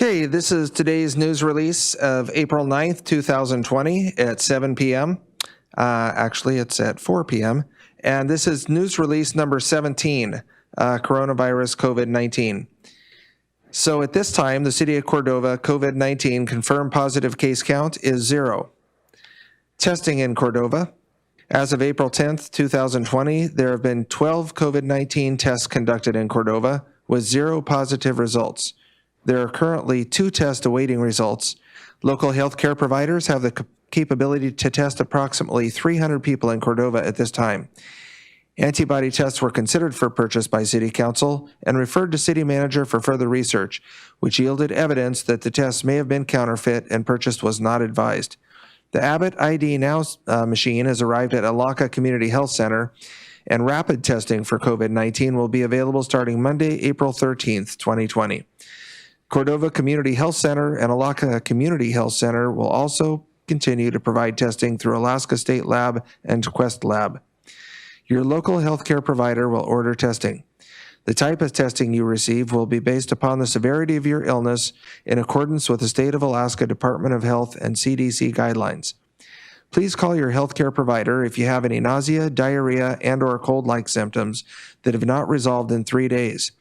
Okay, this is today's news release of April 9th, 2020 at 7 p.m. Actually, it's at 4 p.m. And this is news release number 17, coronavirus COVID-19. So at this time, the City of Cordova COVID-19 confirmed positive case count is 0. Testing in Cordova. As of April 10th, 2020, there have been 12 COVID-19 tests conducted in Cordova with 0 positive results. There are currently 2 tests awaiting results. Local healthcare providers have the capability to test approximately 300 people in Cordova at this time. Antibody tests were considered for purchase by City Council and referred to City Manager for further research, which yielded evidence that the tests may have been counterfeit and purchase was not advised. The Abbott ID Now machine has arrived at Alaka Community Health Center, and rapid testing for COVID-19 will be available starting Monday, April 13th, 2020. Cordova Community Health Center and Alaka Community Health Center will also continue to provide testing through Alaska State Lab and Quest Lab. Your local healthcare provider will order testing. The type of testing you receive will be based upon the severity of your illness in accordance with the State of Alaska Department of Health and CDC guidelines. Please call your healthcare provider if you have any nausea, diarrhea, and/or cold-like symptoms that have not resolved in 3 days.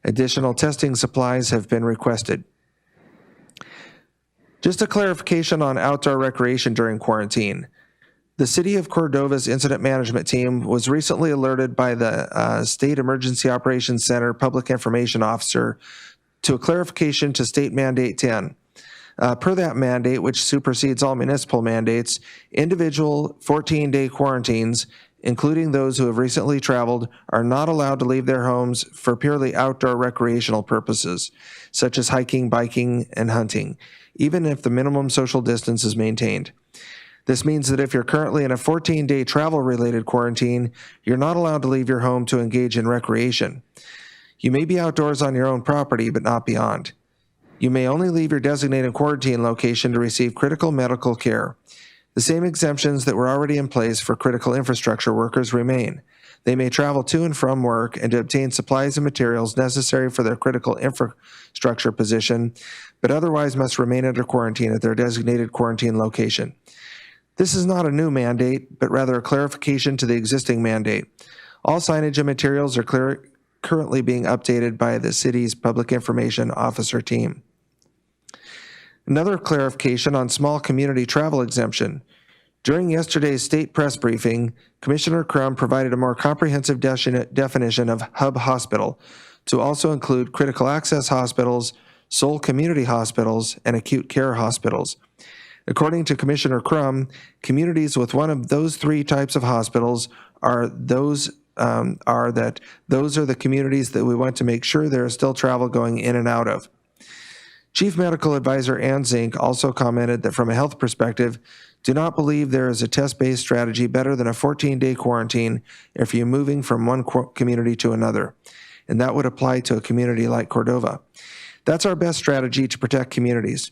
Additional testing supplies have been requested. Just a clarification on outdoor recreation during quarantine. The City of Cordova's Incident Management Team was recently alerted by the State Emergency Operations Center Public Information Officer to a clarification to State Mandate 10. Per that mandate, which supersedes all municipal mandates, individual 14-day quarantines, including those who have recently traveled, are not allowed to leave their homes for purely outdoor recreational purposes, such as hiking, biking, and hunting, even if the minimum social distance is maintained. This means that if you're currently in a 14-day travel-related quarantine, you're not allowed to leave your home to engage in recreation. You may be outdoors on your own property, but not beyond. You may only leave your designated quarantine location to receive critical medical care. The same exemptions that were already in place for critical infrastructure workers remain. They may travel to and from work and to obtain supplies and materials necessary for their critical infrastructure position, but otherwise must remain under quarantine at their designated quarantine location. This is not a new mandate, but rather a clarification to the existing mandate. All signage and materials are currently being updated by the city's Public Information Officer team. Another clarification on small community travel exemption. During yesterday's state press briefing, Commissioner Crum provided a more comprehensive definition of hub hospital to also include critical access hospitals, sole community hospitals, and acute care hospitals. According to Commissioner Crum, communities with one of those 3 types of hospitals are those are the communities that we want to make sure there is still travel going in and out of. Chief Medical Advisor Ann Zink also commented that from a health perspective, do not believe there is a test-based strategy better than a 14-day quarantine if you're moving from one community to another, and that would apply to a community like Cordova. That's our best strategy to protect communities.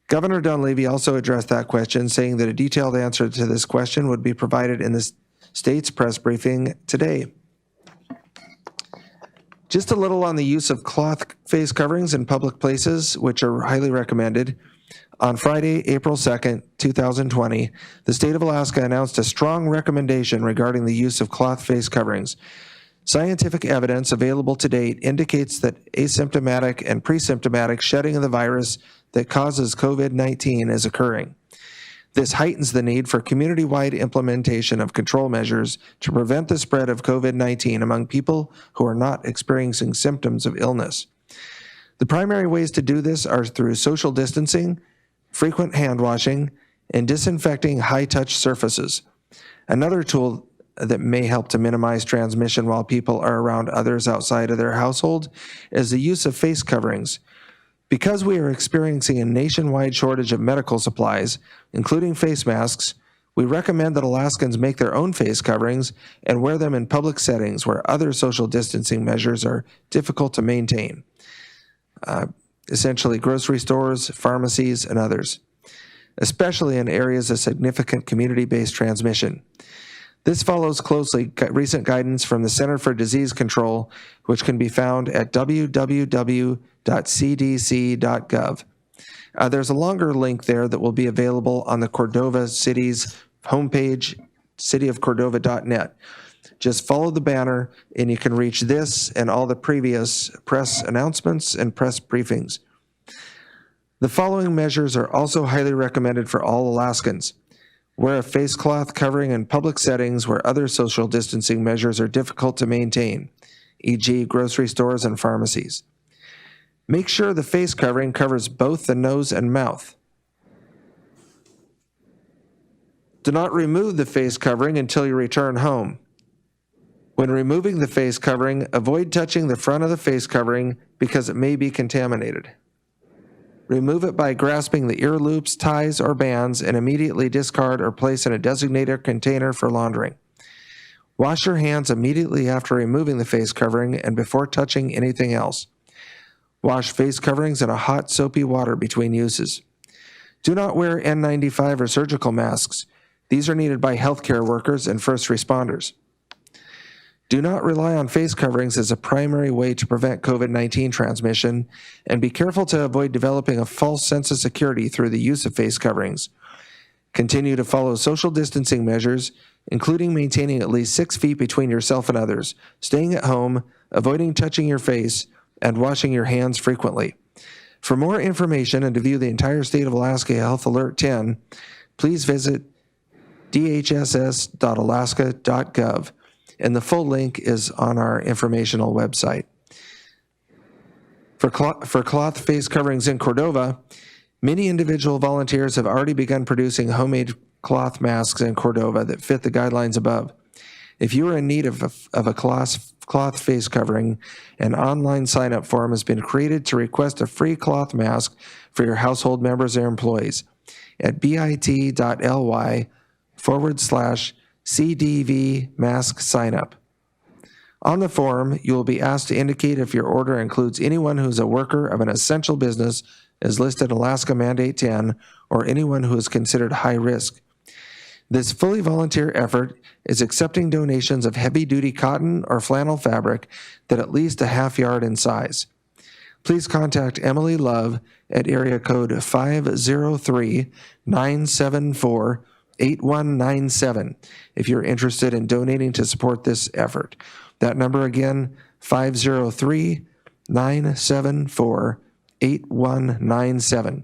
Governor Dunleavy also addressed that question, saying that a detailed answer to this question would be provided in the state's press briefing today. Just a little on the use of cloth face coverings in public places, which are highly recommended. On Friday, April 2nd, 2020, the state of Alaska announced a strong recommendation regarding the use of cloth face coverings. Scientific evidence available to date indicates that asymptomatic and pre-symptomatic shedding of the virus that causes COVID-19 is occurring. This heightens the need for community-wide implementation of control measures to prevent the spread of COVID-19 among people who are not experiencing symptoms of illness. The primary ways to do this are through social distancing, frequent hand washing, and disinfecting high-touch surfaces. Another tool that may help to minimize transmission while people are around others outside of their household is the use of face coverings. Because we are experiencing a nationwide shortage of medical supplies, including face masks, we recommend that Alaskans make their own face coverings and wear them in public settings where other social distancing measures are difficult to maintain. Essentially grocery stores, pharmacies, and others, especially in areas of significant community-based transmission. This follows closely recent guidance from the Center for Disease Control, which can be found at www.cdc.gov. There's a longer link there that will be available on the Cordova City's homepage, cityofcordova.net. Just follow the banner and you can reach this and all the previous press announcements and press briefings. The following measures are also highly recommended for all Alaskans. Wear a face cloth covering in public settings where other social distancing measures are difficult to maintain, e.g. grocery stores and pharmacies. Make sure the face covering covers both the nose and mouth. Do not remove the face covering until you return home. When removing the face covering, avoid touching the front of the face covering because it may be contaminated. Remove it by grasping the ear loops, ties, or bands and immediately discard or place in a designated container for laundering. Wash your hands immediately after removing the face covering and before touching anything else. Wash face coverings in a hot, soapy water between uses. Do not wear N95 or surgical masks. These are needed by healthcare workers and first responders. Do not rely on face coverings as a primary way to prevent COVID-19 transmission, and be careful to avoid developing a false sense of security through the use of face coverings. Continue to follow social distancing measures, including maintaining at least 6 feet between yourself and others, staying at home, avoiding touching your face, and washing your hands frequently. For more information and to view the entire State of Alaska Health Alert 10, please visit dhss.alaska.gov. And the full link is on our informational website. For cloth face coverings in Cordova, many individual volunteers have already begun producing homemade cloth masks in Cordova that fit the guidelines above. If you are in need of a cloth face covering, an online sign-up form has been created to request a free cloth mask for your household members or employees at bit.ly/CDV mask sign up. On the form, you will be asked to indicate if your order includes anyone who's a worker of an essential business as listed in Alaska Mandate 10 or anyone who is considered high risk. This fully volunteer effort is accepting donations of heavy-duty cotton or flannel fabric that at least a half yard in size. Please contact Emily Love at area code 503-974-8197 if you're interested in donating to support this effort. That number again, 503-974-8197.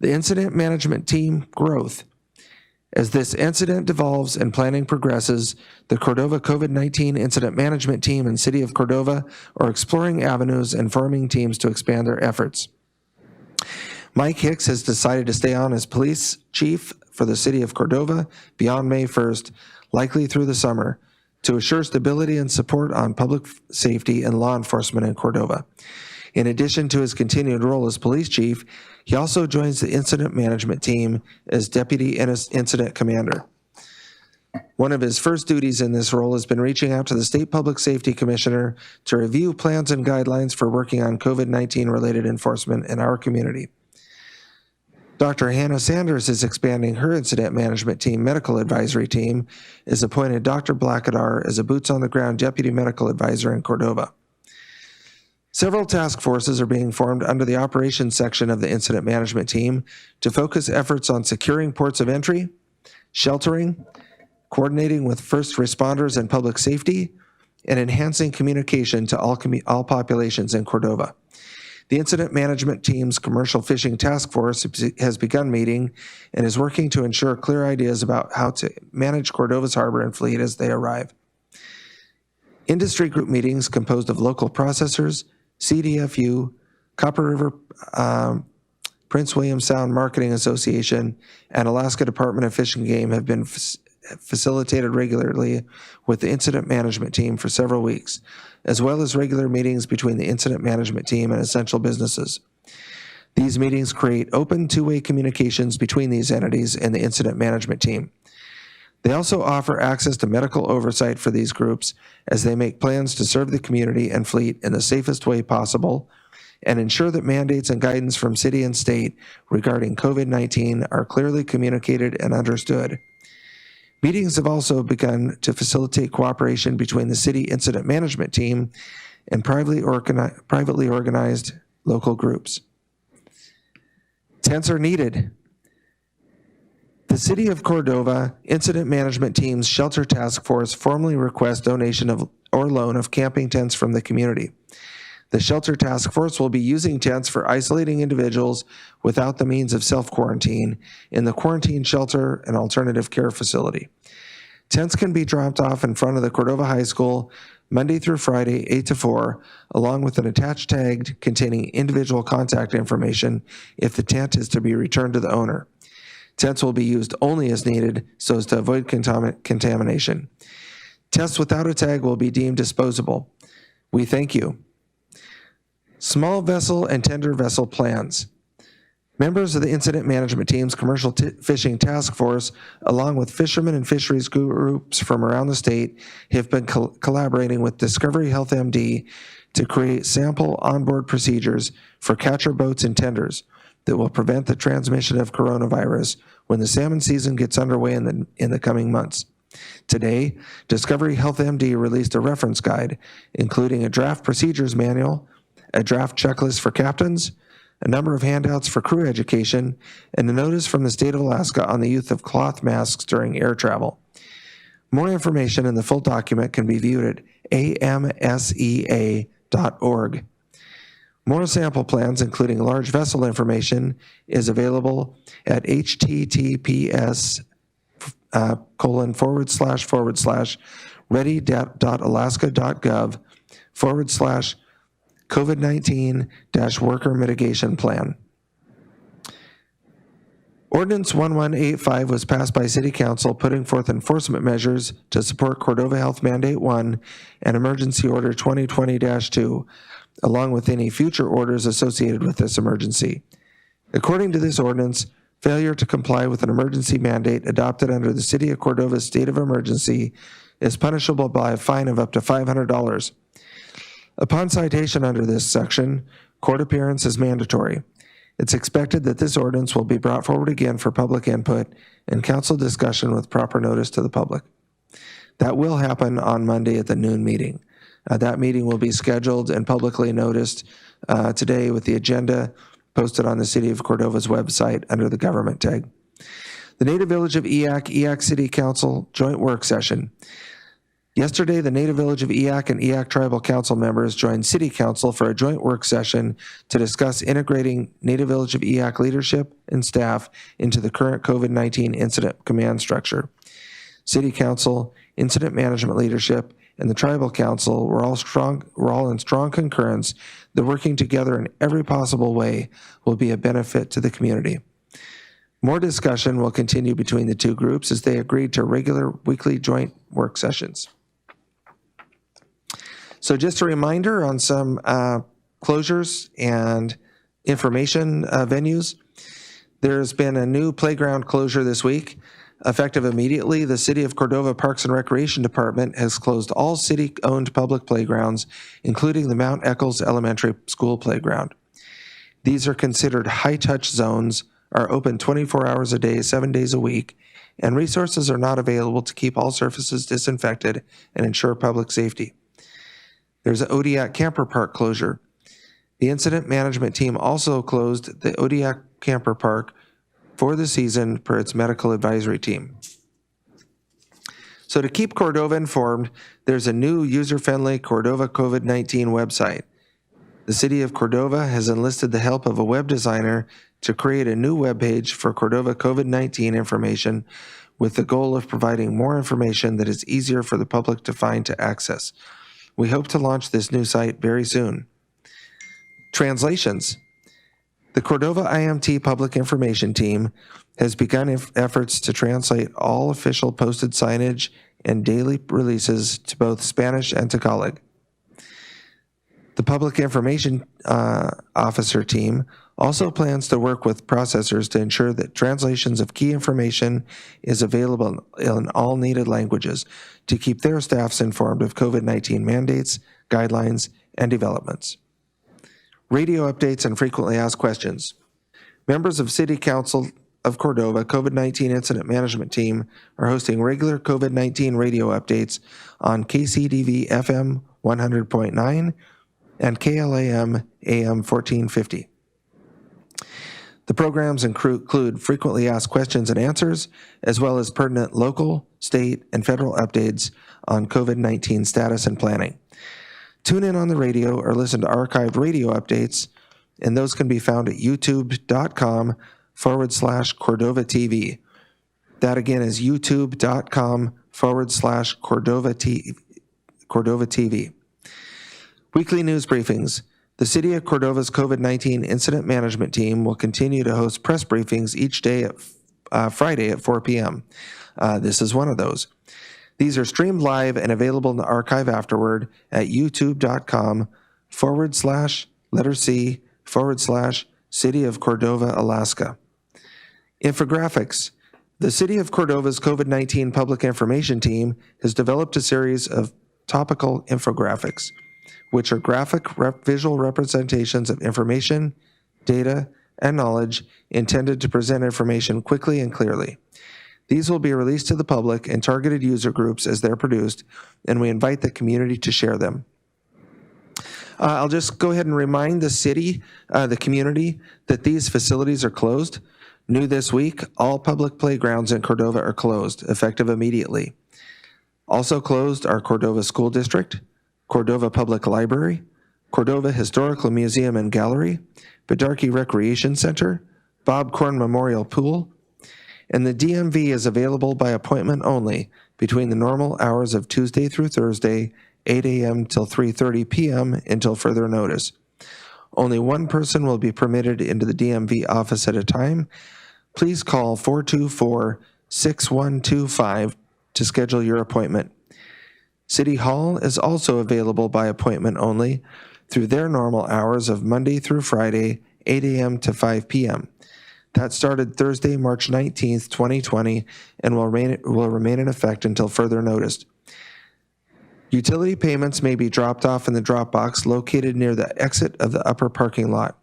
The Incident Management Team growth. As this incident devolves and planning progresses, the Cordova COVID-19 Incident Management Team and City of Cordova are exploring avenues and forming teams to expand their efforts. Mike Hicks has decided to stay on as police chief for the City of Cordova beyond May 1st, likely through the summer, to assure stability and support on public safety and law enforcement in Cordova. In addition to his continued role as police chief, he also joins the incident management team as deputy incident commander. One of his first duties in this role has been reaching out to the State Public Safety Commissioner to review plans and guidelines for working on COVID-19 related enforcement in our community. Dr. Hannah Sanders is expanding her incident management team medical advisory team, is appointed Dr. Blackadar as a boots-on-the-ground deputy medical advisor in Cordova. Several task forces are being formed under the operations section of the incident management team to focus efforts on securing ports of entry, sheltering, coordinating with first responders and public safety, and enhancing communication to all populations in Cordova. The incident management team's commercial fishing task force has begun meeting and is working to ensure clear ideas about how to manage Cordova's harbor and fleet as they arrive. Industry group meetings composed of local processors, CDFU, Copper River, Prince William Sound Marketing Association, and Alaska Department of Fish and Game have been facilitated regularly with the incident management team for several weeks, as well as regular meetings between the incident management team and essential businesses. These meetings create open two-way communications between these entities and the incident management team. They also offer access to medical oversight for these groups as they make plans to serve the community and fleet in the safest way possible and ensure that mandates and guidance from city and state regarding COVID-19 are clearly communicated and understood. Meetings have also begun to facilitate cooperation between the city incident management team and privately organized local groups. Tents are needed. The City of Cordova Incident Management Team's Shelter Task Force formally requests donation of or loan of camping tents from the community. The Shelter Task Force will be using tents for isolating individuals without the means of self-quarantine in the quarantine shelter and alternative care facility. Tents can be dropped off in front of the Cordova High School Monday through Friday, 8 to 4, along with an attached tag containing individual contact information if the tent is to be returned to the owner. Tents will be used only as needed so as to avoid contamination. Tents without a tag will be deemed disposable. We thank you. Small vessel and tender vessel plans. Members of the Incident Management Team's Commercial Fishing Task Force, along with fishermen and fisheries groups from around the state, have been collaborating with Discovery Health MD to create sample onboard procedures for catcher boats and tenders that will prevent the transmission of coronavirus when the salmon season gets underway in the coming months. Today, Discovery Health MD released a reference guide, including a draft procedures manual, a draft checklist for captains, a number of handouts for crew education, and a notice from the state of Alaska on the use of cloth masks during air travel. More information in the full document can be viewed at amsea.org. More sample plans, including large vessel information, is available at https://ready.alaska.gov/COVID-19-worker mitigation plan. Ordinance 1185 was passed by City Council, putting forth enforcement measures to support Cordova Health Mandate 1 and Emergency Order 2020-2, along with any future orders associated with this emergency. According to this ordinance, failure to comply with an emergency mandate adopted under the City of Cordova's state of emergency is punishable by a fine of up to $500. Upon citation under this section, court appearance is mandatory. It's expected that this ordinance will be brought forward again for public input and council discussion with proper notice to the public. That will happen on Monday at the noon meeting. That meeting will be scheduled and publicly noticed today with the agenda posted on the City of Cordova's website under the government tag. The Native Village of EAC City Council Joint Work Session. Yesterday, the Native Village of EAC and EAC Tribal Council members joined City Council for a joint work session to discuss integrating Native Village of EAC leadership and staff into the current COVID-19 incident command structure. City Council, Incident Management Leadership, and the Tribal Council were all in strong concurrence that working together in every possible way will be a benefit to the community. More discussion will continue between the two groups as they agreed to regular weekly joint work sessions. So just a reminder on some closures and information venues. There's been a new playground closure this week. Effective immediately, the City of Cordova Parks and Recreation Department has closed all city-owned public playgrounds, including the Mount Eccles Elementary School playground. These are considered high-touch zones, are open 24 hours a day, 7 days a week, and resources are not available to keep all surfaces disinfected and ensure public safety. There's an Odiak Camper Park closure. The incident management team also closed the Odiak Camper Park for the season per its medical advisory team. So to keep Cordova informed, there's a new user-friendly Cordova COVID-19 website. The City of Cordova has enlisted the help of a web designer to create a new webpage for Cordova COVID-19 information with the goal of providing more information that is easier for the public to find to access. We hope to launch this new site very soon. Translations. The Cordova IMT Public Information Team has begun efforts to translate all official posted signage and daily releases to both Spanish and Tagalog. The Public Information Officer Team also plans to work with processors to ensure that translations of key information is available in all needed languages to keep their staffs informed of COVID-19 mandates, guidelines, and developments. Radio updates and frequently asked questions. Members of City Council of Cordova COVID-19 Incident Management Team are hosting regular COVID-19 radio updates on KCDV FM 100.9 and KLAM AM 1450. The programs include frequently asked questions and answers, as well as pertinent local, state, and federal updates on COVID-19 status and planning. Tune in on the radio or listen to archived radio updates, and those can be found at youtube.com/Cordova TV. That again is youtube.com/Cordova TV. Weekly news briefings. The City of Cordova's COVID-19 Incident Management Team will continue to host press briefings each day at Friday at 4 p.m. This is one of those. These are streamed live and available in the archive afterward at youtube.com/C/City of Cordova, Alaska. Infographics. The City of Cordova's COVID-19 Public Information Team has developed a series of topical infographics, which are graphic visual representations of information, data, and knowledge intended to present information quickly and clearly. These will be released to the public and targeted user groups as they're produced, and we invite the community to share them. I'll just go ahead and remind the community, that these facilities are closed. New this week, all public playgrounds in Cordova are closed, effective immediately. Also closed are Cordova School District, Cordova Public Library, Cordova Historical Museum and Gallery, Bedarkey Recreation Center, Bob Corn Memorial Pool, and the DMV is available by appointment only between the normal hours of Tuesday through Thursday, 8 a.m. till 3:30 p.m. until further notice. Only one person will be permitted into the DMV office at a time. Please call 424-6125 to schedule your appointment. City Hall is also available by appointment only through their normal hours of Monday through Friday, 8 a.m. to 5 p.m. That started Thursday, March 19th, 2020, and will remain in effect until further notice. Utility payments may be dropped off in the drop box located near the exit of the upper parking lot.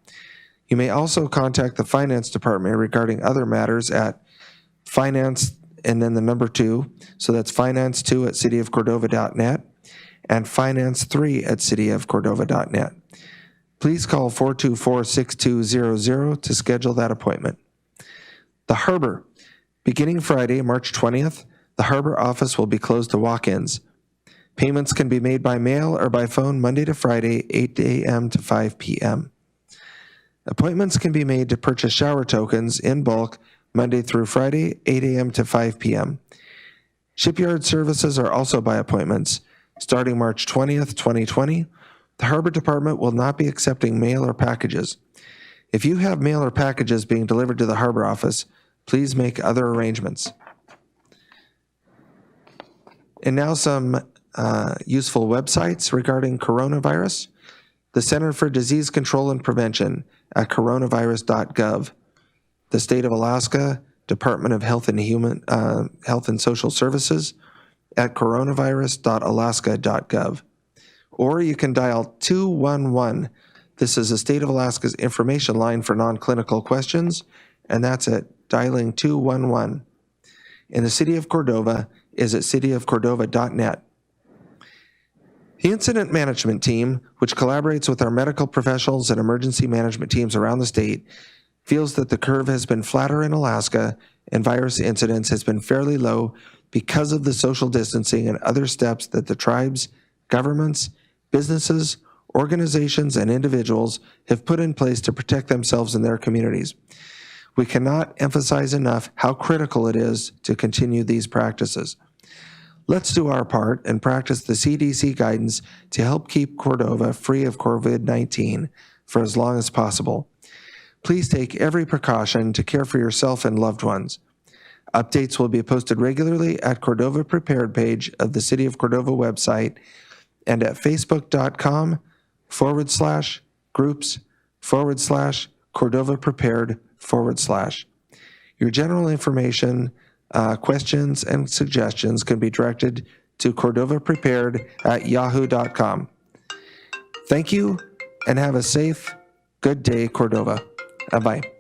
You may also contact the Finance Department regarding other matters at finance and then the number 2, so that's finance2@cityofcordova.net and finance3@cityofcordova.net. Please call 424-6200 to schedule that appointment. The Harbor. Beginning Friday, March 20th, the Harbor office will be closed to walk-ins. Payments can be made by mail or by phone Monday to Friday, 8 a.m. to 5 p.m. Appointments can be made to purchase shower tokens in bulk Monday through Friday, 8 a.m. to 5 p.m. Shipyard services are also by appointments. Starting March 20th, 2020, the Harbor Department will not be accepting mail or packages. If you have mail or packages being delivered to the Harbor office, please make other arrangements. And now some useful websites regarding coronavirus. The Center for Disease Control and Prevention at coronavirus.gov. The State of Alaska Department of Health and Social Services at coronavirus.alaska.gov. Or you can dial 211. This is the State of Alaska's information line for non-clinical questions, and that's at dialing 211. And the City of Cordova is at cityofcordova.net. The Incident Management Team, which collaborates with our medical professionals and emergency management teams around the state, feels that the curve has been flatter in Alaska and virus incidence has been fairly low because of the social distancing and other steps that the tribes, governments, businesses, organizations, and individuals have put in place to protect themselves and their communities. We cannot emphasize enough how critical it is to continue these practices. Let's do our part and practice the CDC guidance to help keep Cordova free of COVID-19 for as long as possible. Please take every precaution to care for yourself and loved ones. Updates will be posted regularly at Cordova Prepared page of the City of Cordova website and at facebook.com/groups/Cordova Prepared/. Your general information, questions, and suggestions can be directed to cordovaprepared@yahoo.com. Thank you, and have a safe, good day, Cordova. Bye.